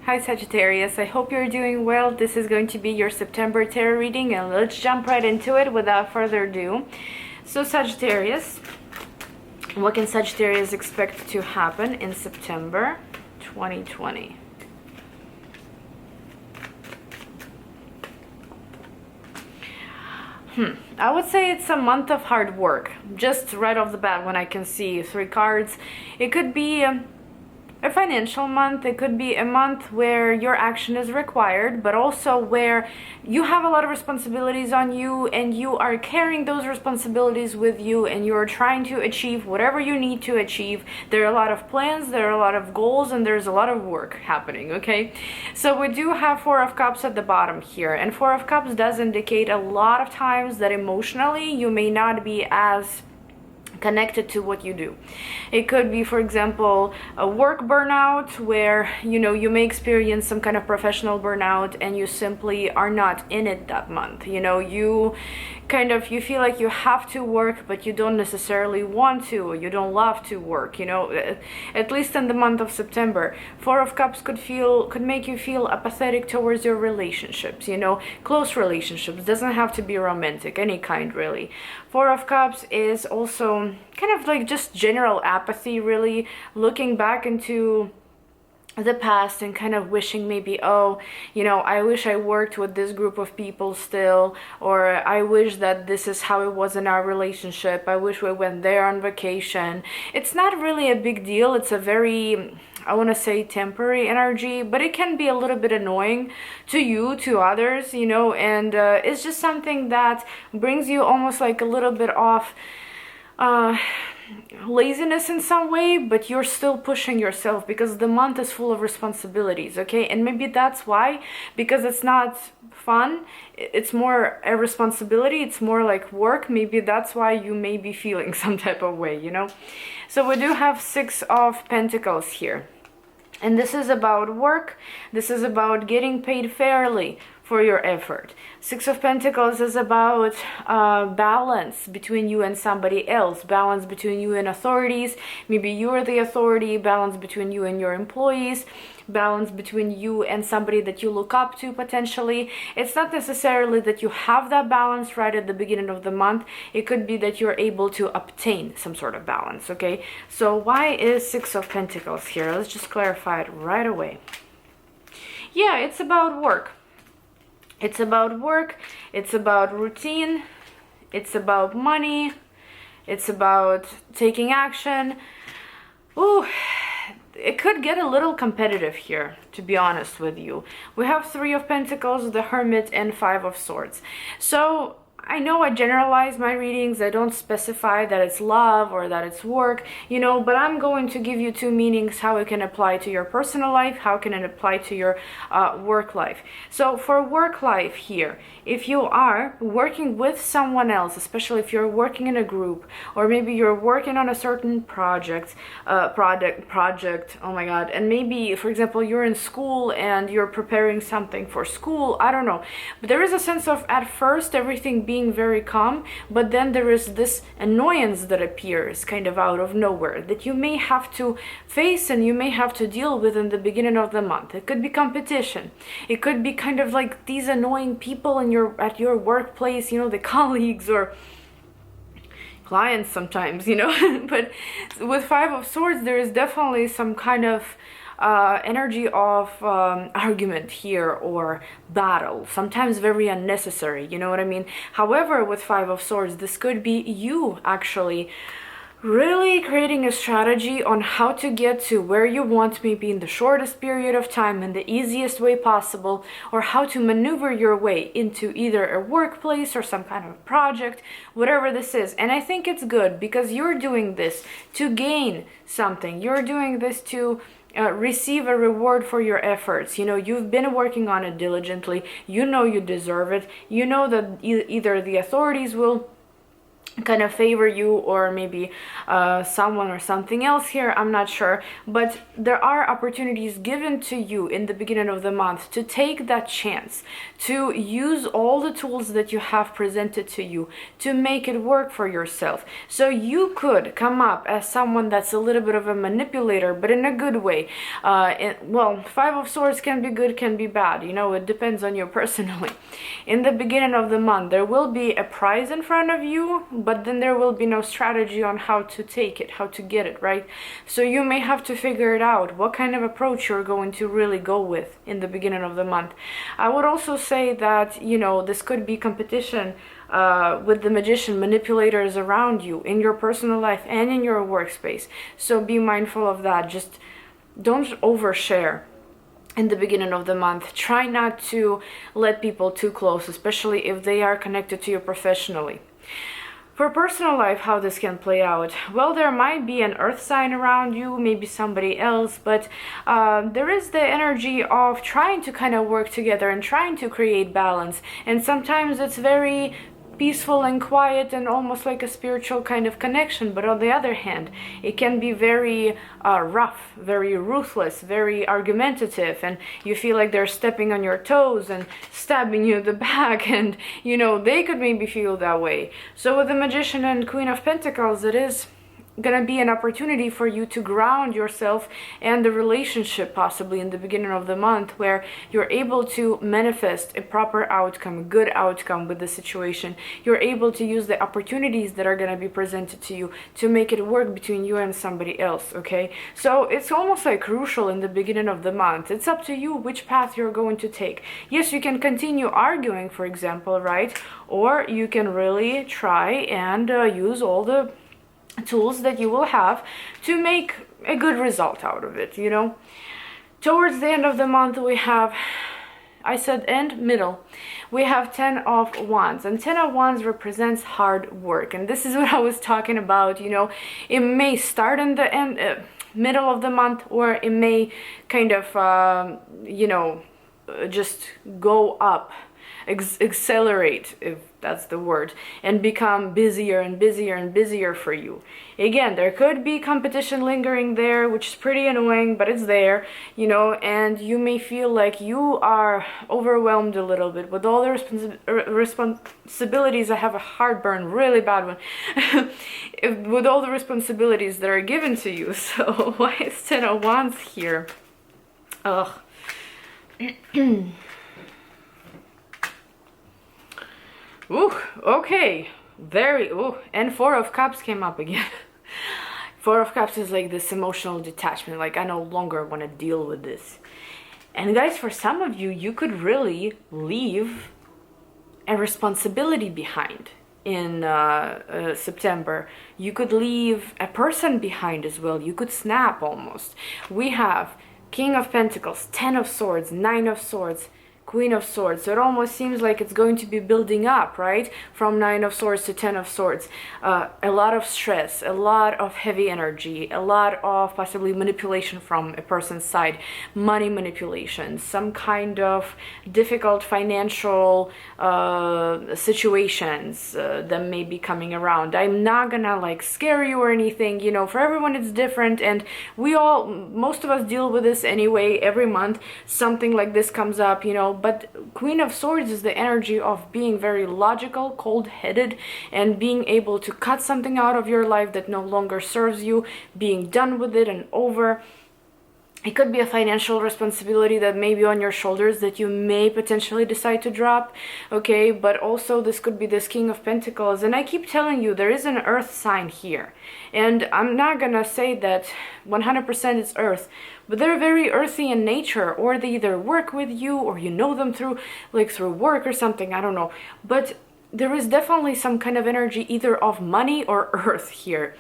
Hi Sagittarius, I hope you're doing well. This is going to be your September tarot reading, and let's jump right into it without further ado. So Sagittarius, what can Sagittarius expect to happen in September 2020? I would say it's a month of hard work. Just right off the bat, when I can see 3 cards, it could be a financial month. It could be a month where your action is required, but also where you have a lot of responsibilities on you and you are carrying those responsibilities with you and you're trying to achieve whatever you need to achieve. There are a lot of plans, there are a lot of goals, and there's a lot of work happening, okay? So we do have 4 of Cups at the bottom here, and 4 of Cups does indicate a lot of times that emotionally you may not be as connected to what you do. It could be, for example, a work burnout where you may experience some kind of professional burnout and you simply are not in it that month. You feel like you have to work, but you don't necessarily want to, or you don't love to work, at least in the month of September. 4 of Cups could make you feel apathetic towards your relationships, close relationships. Doesn't have to be romantic, any kind really. 4 of Cups is also kind of like just general apathy, really, looking back into the past and kind of wishing maybe, I wish I worked with this group of people still, or I wish that this is how it was in our relationship. I wish we went there on vacation. It's not really a big deal. It's a very, I want to say, temporary energy, but it can be a little bit annoying to you, to others, and it's just something that brings you almost like a little bit off laziness in some way, but you're still pushing yourself because the month is full of responsibilities, okay? And maybe that's why, because it's not fun, it's more a responsibility, it's more like work. Maybe that's why you may be feeling some type of way, So we do have 6 of Pentacles here, and this is about work. This is about getting paid fairly for your effort. 6 of Pentacles is about balance between you and somebody else, balance between you and authorities. Maybe you are the authority, balance between you and your employees, balance between you and somebody that you look up to potentially. It's not necessarily that you have that balance right at the beginning of the month. It could be that you're able to obtain some sort of balance, okay? So why is 6 of Pentacles here? Let's just clarify it right away. Yeah, it's about work. It's about work, it's about routine, it's about money, it's about taking action. Ooh, it could get a little competitive here, to be honest with you. We have 3 of Pentacles, the Hermit, and 5 of Swords. So I know I generalize my readings. I don't specify that it's love or that it's work, but I'm going to give you 2 meanings, how it can apply to your personal life, how can it apply to your work life. So for work life here, if you are working with someone else, especially if you're working in a group, or maybe you're working on a certain project, oh my god, and maybe, for example, you're in school and you're preparing something for school, I don't know, but there is a sense of, at first, everything being very calm, but then there is this annoyance that appears kind of out of nowhere that you may have to face and you may have to deal with in the beginning of the month. It could be competition. It could be kind of like these annoying people at your workplace, the colleagues or clients sometimes, but with 5 of Swords, there is definitely some kind of energy of argument here or battle, sometimes very unnecessary, you know what I mean? However, with 5 of Swords, this could be you actually really creating a strategy on how to get to where you want, maybe in the shortest period of time, in the easiest way possible, or how to maneuver your way into either a workplace or some kind of project, whatever this is. And I think it's good because you're doing this to gain something. You're doing this to receive a reward for your efforts. You've been working on it diligently. You deserve it. That either the authorities will kind of favor you, or maybe someone or something else here, I'm not sure, but there are opportunities given to you in the beginning of the month to take that chance, to use all the tools that you have presented to you to make it work for yourself. So you could come up as someone that's a little bit of a manipulator, but in a good way. Well, Five of Swords can be good, can be bad, you know, it depends on you personally. In the beginning of the month, there will be a prize in front of you, but then there will be no strategy on how to take it, how to get it, right? So you may have to figure it out, what kind of approach you're going to really go with in the beginning of the month. I would also say that, you know, this could be competition with the magician, manipulators around you in your personal life and in your workspace. So be mindful of that. Just don't overshare in the beginning of the month. Try not to let people too close, especially if they are connected to you professionally. For personal life, how this can play out? Well, there might be an earth sign around you, maybe somebody else, but there is the energy of trying to kind of work together and trying to create balance. And sometimes it's very peaceful and quiet and almost like a spiritual kind of connection, but on the other hand, it can be very rough, very ruthless, very argumentative, and you feel like they're stepping on your toes and stabbing you in the back, and you know, they could maybe feel that way. So with the Magician and Queen of Pentacles, it is gonna be an opportunity for you to ground yourself and the relationship, possibly in the beginning of the month, where you're able to manifest a proper outcome, a good outcome with the situation. You're able to use the opportunities that are gonna be presented to you to make it work between you and somebody else, okay? So it's almost like crucial in the beginning of the month. It's up to you which path you're going to take. Yes, you can continue arguing, for example, right? Or you can really try and use all the tools that you will have to make a good result out of it, you know. Towards the end of the month, we have, I said end, middle, we have 10 of Wands, and 10 of Wands represents hard work, and this is what I was talking about, you know. It may start in the end, middle of the month, or it may kind of you know, just go up, accelerate, if that's the word, and become busier and busier and busier for you. Again, there could be competition lingering there, which is pretty annoying, but it's there, you know, and you may feel like you are overwhelmed a little bit with all the responsibilities. I have a heartburn, really bad one, with all the responsibilities that are given to you. So why is 10 of Wands here? Ugh. Ooh, okay, very, ooh, and Four of Cups came up again. Four of Cups is like this emotional detachment, like I no longer want to deal with this. And guys, for some of you, you could really leave a responsibility behind in September. You could leave a person behind as well. You could snap almost. We have King of Pentacles, 10 of Swords, 9 of Swords, Queen of Swords. So it almost seems like it's going to be building up, right? From 9 of Swords to 10 of Swords. A lot of stress, a lot of heavy energy, a lot of possibly manipulation from a person's side, money manipulation, some kind of difficult financial situations that may be coming around. I'm not gonna like scare you or anything, you know, for everyone it's different, and we all, most of us deal with this anyway. Every month something like this comes up, you know. But Queen of Swords is the energy of being very logical, cold-headed, and being able to cut something out of your life that no longer serves you, being done with it and over. It could be a financial responsibility that may be on your shoulders that you may potentially decide to drop, okay? But also this could be this King of Pentacles. And I keep telling you, there is an earth sign here. And I'm not gonna say that 100% it's earth, but they're very earthy in nature, or they either work with you or you know them through, like through work or something, I don't know. But there is definitely some kind of energy either of money or earth here.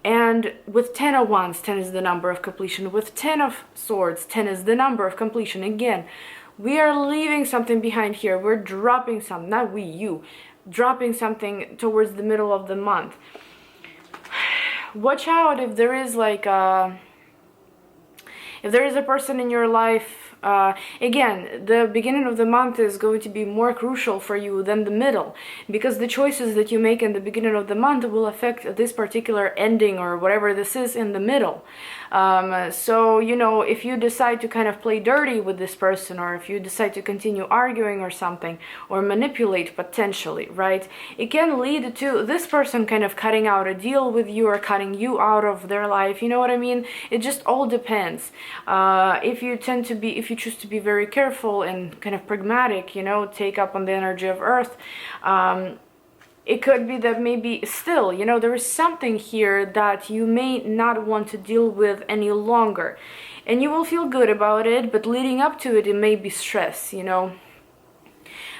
And with 10 of Wands, 10 is the number of completion. With 10 of Swords, 10 is the number of completion. Again, we are leaving something behind here. We're dropping something, not we, you, dropping something towards the middle of the month. Watch out if there is like If there is a person in your life, again, the beginning of the month is going to be more crucial for you than the middle, because the choices that you make in the beginning of the month will affect this particular ending or whatever this is in the middle. So, you know, if you decide to kind of play dirty with this person, or if you decide to continue arguing or something, or manipulate potentially, right, it can lead to this person kind of cutting out a deal with you or cutting you out of their life. You know what I mean? It just all depends. If you choose to be very careful and kind of pragmatic, you know, take up on the energy of Earth, it could be that maybe still, you know, there is something here that you may not want to deal with any longer. And you will feel good about it, but leading up to it, it may be stress, you know.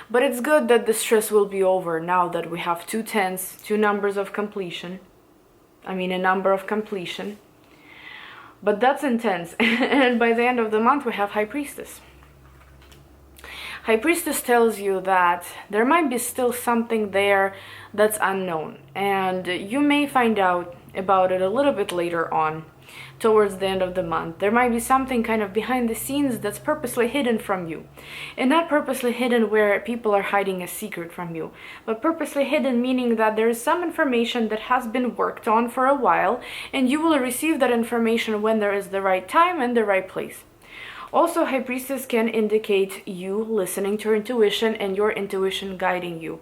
But it's good that the stress will be over now that we have 2 tens, 2 numbers of completion. I mean, a number of completion. But that's intense. And by the end of the month, we have High Priestess. High Priestess tells you that there might be still something there that's unknown, and you may find out about it a little bit later on, towards the end of the month. There might be something kind of behind the scenes that's purposely hidden from you, and not purposely hidden where people are hiding a secret from you, but purposely hidden meaning that there is some information that has been worked on for a while, and you will receive that information when there is the right time and the right place. Also, High Priestess can indicate you listening to your intuition and your intuition guiding you.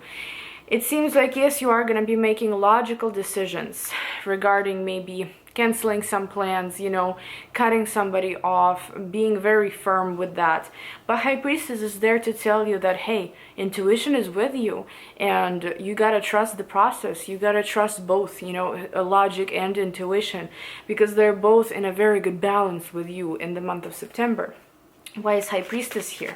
It seems like, yes, you are going to be making logical decisions regarding maybe canceling some plans, you know, cutting somebody off, being very firm with that. But High Priestess is there to tell you that, hey, intuition is with you, and you gotta trust the process. You gotta trust both, you know, logic and intuition, because they're both in a very good balance with you in the month of September. Why is High Priestess here?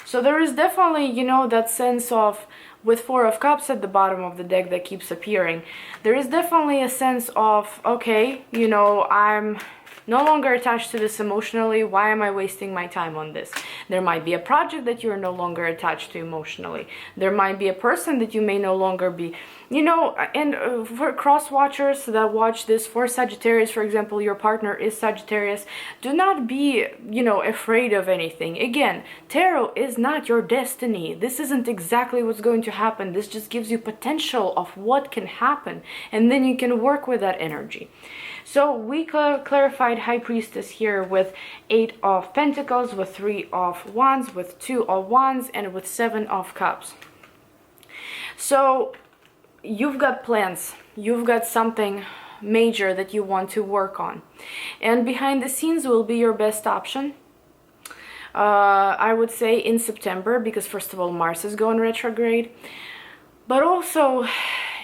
So there is definitely, you know, that sense of, with 4 of Cups at the bottom of the deck that keeps appearing, there is definitely a sense of, okay, you know, I'm no longer attached to this emotionally. Why am I wasting my time on this? There might be a project that you're no longer attached to emotionally. There might be a person that you may no longer be, you know. And for cross watchers that watch this, for Sagittarius, for example, your partner is Sagittarius, do not be, you know, afraid of anything. Again, tarot is not your destiny. This isn't exactly what's going to happen. This just gives you potential of what can happen, and then you can work with that energy. So we clarified High Priestess here with 8 of Pentacles, with 3 of Wands, with 2 of Wands, and with 7 of Cups. So you've got plans. You've got something major that you want to work on. And behind the scenes will be your best option. I would say in September, because first of all, Mars is going retrograde. But also,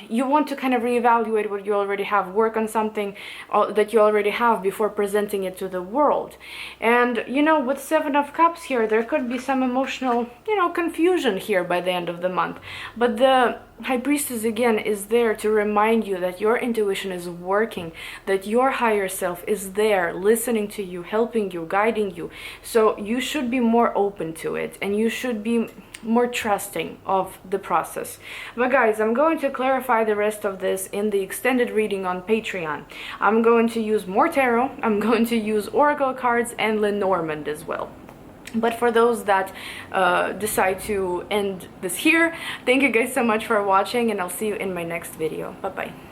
you want to kind of reevaluate what you already have, work on something that you already have before presenting it to the world. And, you know, with 7 of Cups here, there could be some emotional, you know, confusion here by the end of the month. But the High Priestess, again, is there to remind you that your intuition is working, that your higher self is there, listening to you, helping you, guiding you. So you should be more open to it, and you should be more trusting of the process. But guys, I'm going to clarify the rest of this in the extended reading on Patreon. I'm going to use more tarot, I'm going to use oracle cards and Lenormand as well. But for those that decide to end this here, thank you guys so much for watching, and I'll see you in my next video. Bye bye.